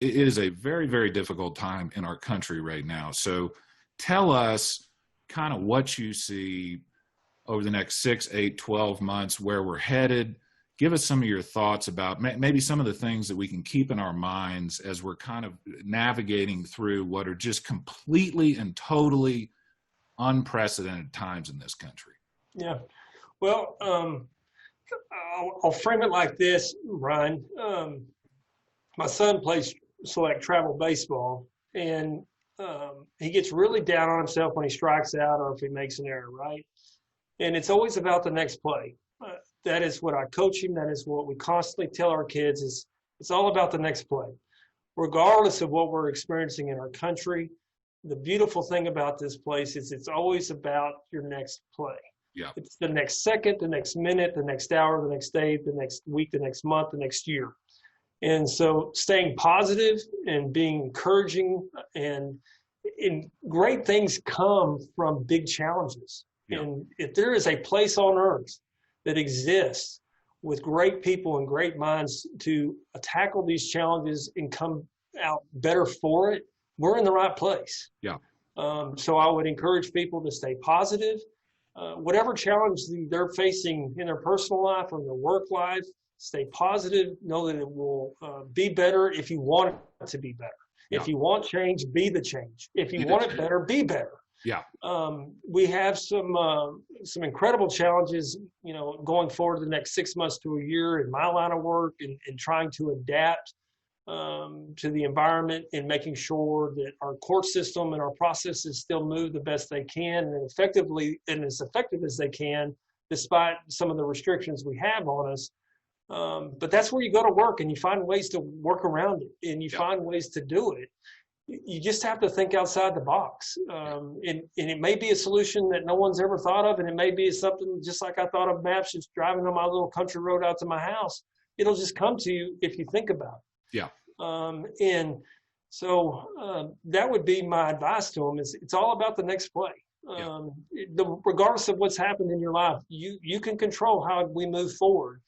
it is a very, very difficult time in our country right now. So tell us kind of what you see over the next 6, 8, 12 months, where we're headed. Give us some of your thoughts about maybe some of the things that we can keep in our minds as we're kind of navigating through what are just completely and totally unprecedented times in this country. Yeah. Well, I'll frame it like this, Ryan. My son plays select travel baseball, and he gets really down on himself when he strikes out or if he makes an error, right? And it's always about the next play. That is what I coach him. That is what we constantly tell our kids is it's all about the next play. Regardless of what we're experiencing in our country, the beautiful thing about this place is it's always about your next play. Yeah. It's the next second, the next minute, the next hour, the next day, the next week, the next month, the next year. And so staying positive and being encouraging and great things come from big challenges. Yeah. And if there is a place on earth that exists with great people and great minds to tackle these challenges and come out better for it, we're in the right place. Yeah. So I would encourage people to stay positive. Whatever challenge they're facing in their personal life or their work life, stay positive. Know that it will be better if you want it to be better. Yeah. If you want change, be the change. If you want it better, be better. Yeah. We have some incredible challenges, going forward the next 6 months to a year in my line of work and trying to adapt to the environment and making sure that our court system and our processes still move the best they can and effectively and as effective as they can, despite some of the restrictions we have on us. But that's where you go to work and you find ways to work around it and you find ways to do it. You just have to think outside the box. And it may be a solution that no one's ever thought of, and it may be something just like I thought of maps, just driving on my little country road out to my house. It'll just come to you if you think about it. Yeah. And so that would be my advice to them is it's all about the next play. Regardless of what's happened in your life, you can control how we move forward.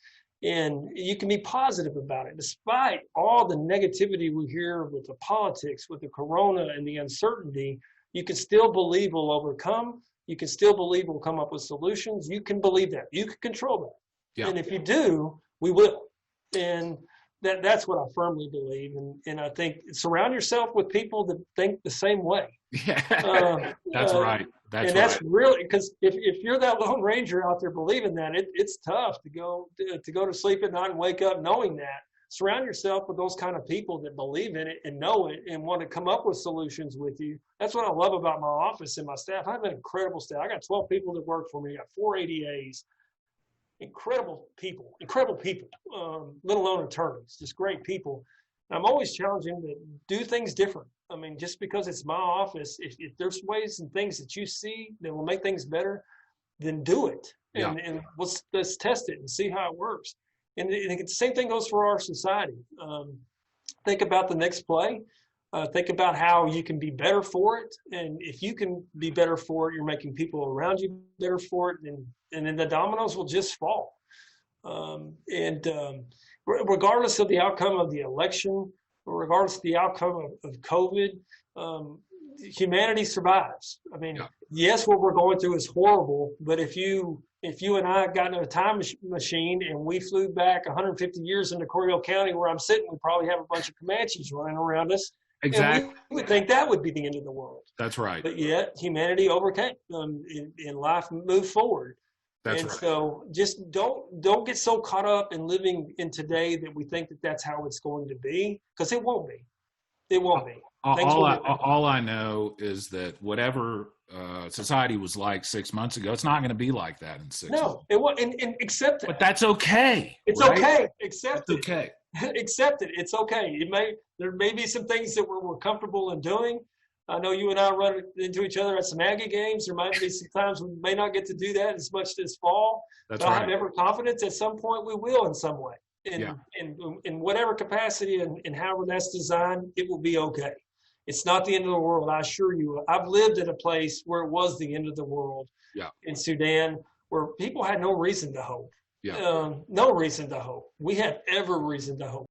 And you can be positive about it. Despite all the negativity we hear with the politics, with the corona and the uncertainty, you can still believe we'll overcome. You can still believe we'll come up with solutions. You can believe that. You can control that. Yeah. And if you do, we will. And that's what I firmly believe. And I think surround yourself with people that think the same way. Yeah, that's right. That's really, because if you're that Lone Ranger out there believing that, it's tough to go to sleep at night and wake up knowing that. Surround yourself with those kind of people that believe in it and know it and want to come up with solutions with you. That's what I love about my office and my staff. I have an incredible staff. I got 12 people that work for me. I got 4 ADAs. Incredible people, let alone attorneys, just great people. And I'm always challenging them to do things different. I mean, just because it's my office, if there's ways and things that you see that will make things better, then do it. And let's test it and see how it works. And the same thing goes for our society. Think about the next play. Think about how you can be better for it. And if you can be better for it, you're making people around you better for it. And then the dominoes will just fall. Regardless of the outcome of the election, regardless of the outcome of COVID, humanity survives. I mean, yes, what we're going through is horrible, but if you and I got in a time machine and we flew back 150 years into Coryell County where I'm sitting, we'd probably have a bunch of Comanches running around us. Exactly. And we would think that would be the end of the world. That's right. But yet humanity overcame and life moved forward. That's right. So just don't get so caught up in living in today that we think that that's how it's going to be, because it won't be. It won't be. All I know is that whatever society was like 6 months ago, it's not going to be like that in 6 months. No, it won't. And accept it. But that's okay. It's okay. Accept it. Okay. Accept it. It's okay. There may be some things that we're comfortable in doing. I know you and I run into each other at some Aggie games. There might be some times we may not get to do that as much this fall. That's but right. I have every confidence at some point we will in some way. In whatever capacity and however that's designed, it will be okay. It's not the end of the world, I assure you. I've lived in a place where it was the end of the world in Sudan, where people had no reason to hope. No reason to hope. We have every reason to hope.